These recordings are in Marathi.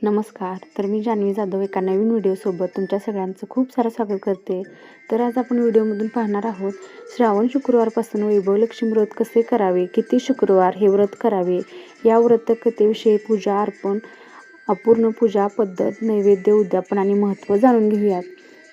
नमस्कार. तर मी जान्हवी जाधव एका नवीन व्हिडिओसोबत तुमच्या सगळ्यांचं खूप सारं स्वागत करते. तर आज आपण व्हिडिओमधून पाहणार आहोत श्रावण शुक्रवारपासून वैभवलक्ष्मी व्रत कसे करावे, किती शुक्रवार हे व्रत करावे, या व्रतकथेविषयी पूजा अर्पण, अपूर्ण पूजा पद्धत, नैवेद्य, उद्यापन आणि महत्त्व जाणून घेऊयात.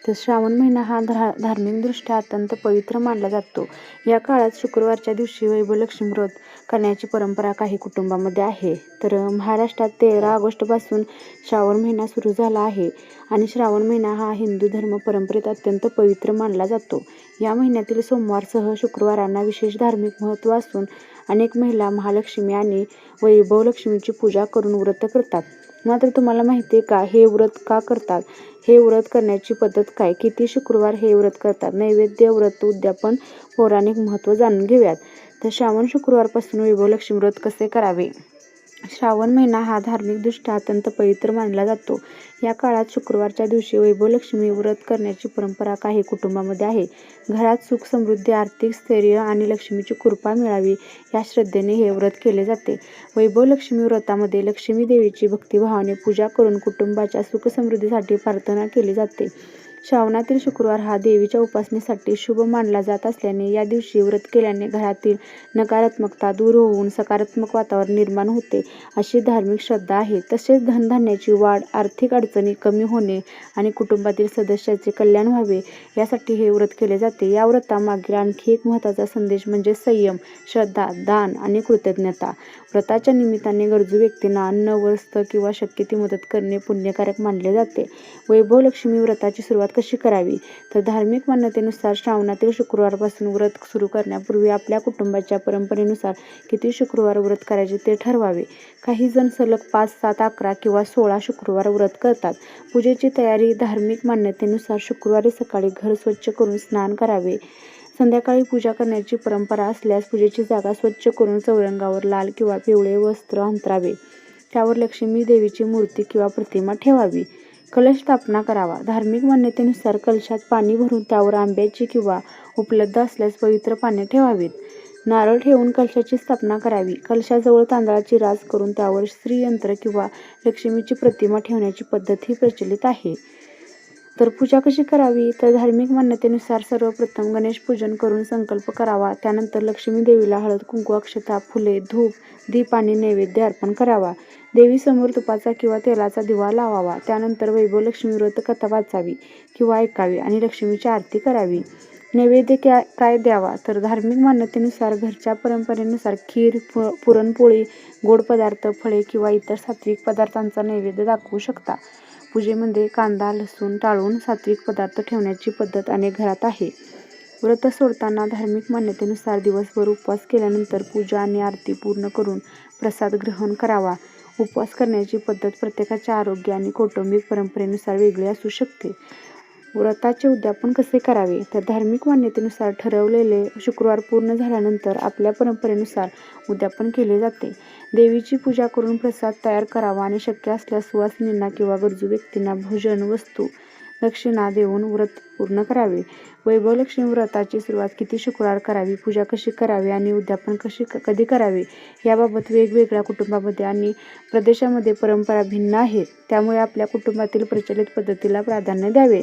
तर श्रावण महिना हा धार्मिकदृष्ट्या अत्यंत पवित्र मानला जातो. या काळात शुक्रवारच्या दिवशी वैभवलक्ष्मी व्रत करण्याची परंपरा काही कुटुंबामध्ये आहे. तर महाराष्ट्रात 13 ऑगस्टपासून श्रावण महिना सुरू झाला आहे आणि श्रावण महिना हा हिंदू धर्म परंपरेत अत्यंत पवित्र मानला जातो. या महिन्यातील सोमवारसह शुक्रवारांना विशेष धार्मिक महत्त्व असून अनेक महिला महालक्ष्मी आणि वैभवलक्ष्मीची पूजा करून व्रत करतात. मात्र तुम्हाला माहिती आहे का, हे व्रत का करतात? हे व्रत करण्याची पद्धत काय? किती शुक्रवार हे व्रत करतात? नैवेद्य, व्रत, उद्यापन, पौराणिक महत्त्व जाणून घेऊयात. तर श्रावण शुक्रवारपासून वैभवलक्ष्मी व्रत कसे करावे? श्रावण महिना हा धार्मिकदृष्ट्या अत्यंत पवित्र मानला जातो. या काळात शुक्रवारच्या दिवशी वैभवलक्ष्मी व्रत करण्याची परंपरा काही कुटुंबामध्ये आहे. घरात सुख, समृद्धी, आर्थिक स्थैर्य आणि लक्ष्मीची कृपा मिळावी या श्रद्धेने हे व्रत केले जाते. वैभवलक्ष्मी व्रतामध्ये लक्ष्मी देवीची भक्तिभावाने पूजा करून कुटुंबाच्या सुख समृद्धीसाठी प्रार्थना केली जाते. श्रावणातील शुक्रवार हा देवीच्या उपासनेसाठी शुभ मानला जात असल्याने या दिवशी व्रत केल्याने घरातील नकारात्मकता दूर होऊन सकारात्मक वातावरण निर्माण होते, अशी धार्मिक श्रद्धा आहे. तसेच धनधान्याची वाढ, आर्थिक अडचणी कमी होणे आणि कुटुंबातील सदस्याचे कल्याण व्हावे यासाठी हे व्रत केले जाते. या व्रतामागील आणखी एक महत्त्वाचा संदेश म्हणजे संयम, श्रद्धा, दान आणि कृतज्ञता. व्रताच्या निमित्ताने गरजू व्यक्तींना अन्न, वस्त्र किंवा शक्य ती मदत करणे पुण्यकारक मानले जाते. वैभवलक्ष्मी व्रताची सुरुवात कशी करावी? तर धार्मिक मान्यतेनुसार श्रावणातील शुक्रवारपासून व्रत सुरू करण्यापूर्वी आपल्या कुटुंबाच्या परंपरेनुसार किती शुक्रवार व्रत करायचे ते ठरवावे. काही जण सलग 5, 7, 11 किंवा 16 शुक्रवार व्रत करतात. पूजेची तयारी धार्मिक मान्यतेनुसार शुक्रवारी सकाळी घर स्वच्छ करून स्नान करावे. संध्याकाळी पूजा करण्याची परंपरा असल्यास पूजेची जागा स्वच्छ करून चौरंगावर लाल किंवा पिवळे वस्त्र अंथरावे. त्यावर लक्ष्मी देवीची मूर्ती किंवा प्रतिमा ठेवावी. कलश स्थापना करावा. धार्मिक मान्यतेनुसार कलशात पाणी भरून त्यावर आंब्याची किंवा उपलब्ध असल्यास पवित्र पाने ठेवावीत. नारळ ठेवून कलशाची स्थापना करावी. कलशाजवळ तांदळाची रास करून त्यावर श्रीयंत्र किंवा लक्ष्मीची प्रतिमा ठेवण्याची पद्धत ही प्रचलित आहे. तर पूजा कशी करावी? तर धार्मिक मान्यतेनुसार सर्वप्रथम गणेश पूजन करून संकल्प करावा. त्यानंतर लक्ष्मी देवीला हळद, कुंकू, अक्षता, फुले, धूप, दीप आणि नैवेद्य अर्पण करावा. देवीसमोर तुपाचा किंवा तेलाचा दिवा लावावा. त्यानंतर वैभवलक्ष्मी व्रत कथा वाचावी किंवा ऐकावी आणि लक्ष्मीची आरती करावी. नैवेद्य काय द्यावा? तर धार्मिक मान्यतेनुसार घरच्या परंपरेनुसार खीर, पुरणपोळी, गोड पदार्थ, फळे किंवा इतर सात्विक पदार्थांचा नैवेद्य दाखवू शकता. पूजेमध्ये कांदा, लसूण टाळून सात्विक पदार्थ ठेवण्याची पद्धत अनेक घरात आहे. व्रत सोडताना धार्मिक मान्यतेनुसार दिवसभर उपवास केल्यानंतर पूजा आणि आरती पूर्ण करून प्रसाद ग्रहण करावा. उपवास करण्याची पद्धत प्रत्येकाच्या आरोग्य आणि कौटुंबिक परंपरेनुसार वेगळी असू शकते. व्रताचे उद्यापन कसे करावे? तर धार्मिक मान्यतेनुसार ठरवलेले शुक्रवार पूर्ण झाल्यानंतर आपल्या परंपरेनुसार उद्यापन केले जाते. देवीची पूजा करून प्रसाद तयार करावा आणि शक्य असल्यास सुवासिनींना किंवा गरजू व्यक्तींना भोजन, वस्तू, दक्षिणा देऊन व्रत पूर्ण करावे. वैभवलक्ष्मी व्रताची सुरुवात किती शुक्रवार करावी, पूजा कशी करावी आणि उद्यापन कधी करावे याबाबत वेगवेगळ्या कुटुंबामध्ये आणि प्रदेशामध्ये परंपरा भिन्न आहेत. त्यामुळे आपल्या कुटुंबातील प्रचलित पद्धतीला प्राधान्य द्यावे.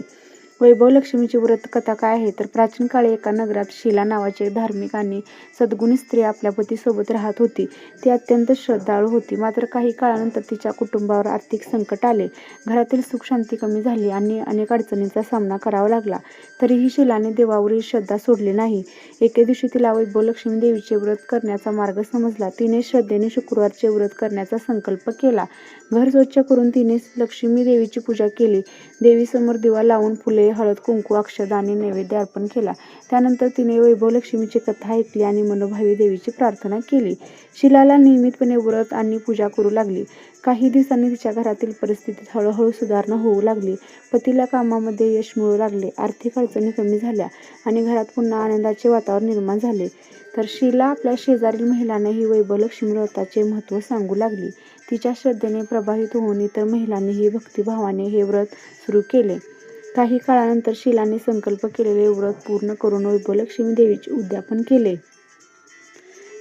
वैभवलक्ष्मीची व्रत कथा काय आहे? तर प्राचीन काळी एका नगरात शीला नावाची एक धार्मिक आणि सद्गुणी स्त्री आपल्या पतीसोबत राहत होती. ती अत्यंत श्रद्धाळू होती. मात्र काही काळानंतर तिच्या कुटुंबावर आर्थिक संकट आले. घरातील सुख शांती कमी झाली आणि अनेक अडचणींचा सामना करावा लागला. तरीही शीलाने देवावरील श्रद्धा सोडली नाही. एके दिवशी तिला वैभवलक्ष्मी देवीचे व्रत करण्याचा मार्ग समजला. तिने श्रद्धेने शुक्रवारचे व्रत करण्याचा संकल्प केला. घर स्वच्छ करून तिने लक्ष्मी देवीची पूजा केली. देवीसमोर दिवा लावून फुले, हळद, कुंकू, अक्षता आणि नैवेद्य अर्पण केला. त्यानंतर तिने वैभवलक्ष्मीची कथा ऐकली आणि मनोभावे देवीची प्रार्थना केली. शीलाला नियमितपणे व्रत आणि पूजा करू लागली. काही दिवसांनी तिच्या घरातील परिस्थितीत हळूहळू सुधारणा होऊ लागली. पतीला कामामध्ये यश मिळू लागले, आर्थिक अडचणी कमी झाल्या आणि घरात पुन्हा आनंदाचे वातावरण निर्माण झाले. तर शीला आपल्या शेजारील महिलांनाही वैभवलक्ष्मी व्रताचे महत्त्व सांगू लागली. तिच्या श्रद्धेने प्रभावित होऊन इतर महिलांनीही भक्तिभावाने हे व्रत सुरू केले. काही काळानंतर शीलाने संकल्प केलेले व्रत पूर्ण करून वैभवलक्ष्मी देवीचे उद्यापन केले.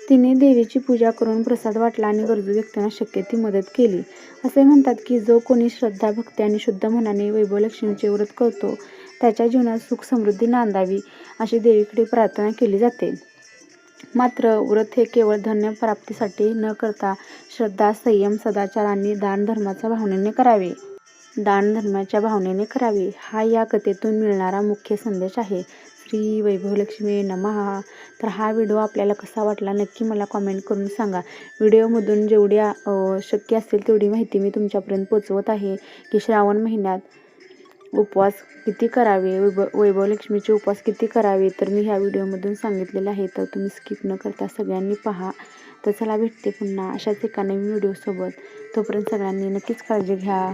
तिने देवीची पूजा करून प्रसाद वाटला आणि गरजू व्यक्तींना शक्य ती मदत केली. असे म्हणतात की जो कोणी श्रद्धा, भक्ती आणि शुद्ध मनाने वैभवलक्ष्मीचे व्रत करतो त्याच्या जीवनात सुख समृद्धी नांदावी अशी देवीकडे प्रार्थना केली जाते. मात्र व्रत हे केवळ धन्य प्राप्तीसाठी न करता श्रद्धा, संयम, सदाचार आणि दानधर्माच्या भावनेने करावे हा या कथेतून मिळणारा मुख्य संदेश आहे. श्री वैभवलक्ष्मी नमः. तर हा व्हिडिओ आपल्याला कसा वाटला नक्की मला कॉमेंट करून सांगा. व्हिडिओमधून जेवढी शक्य असेल तेवढी माहिती मी तुमच्यापर्यंत पोचवत आहे की श्रावण महिन्यात उपवास किती करावे, वैभवलक्ष्मीचे उपवास किती करावे तर मी ह्या व्हिडिओमधून सांगितलेले आहे. तर तुम्ही स्किप न करता सगळ्यांनी पहा. तर चला भेटते पुन्हा अशाच एका नवीन व्हिडिओसोबत. तोपर्यंत सगळ्यांनी नक्कीच काळजी घ्या.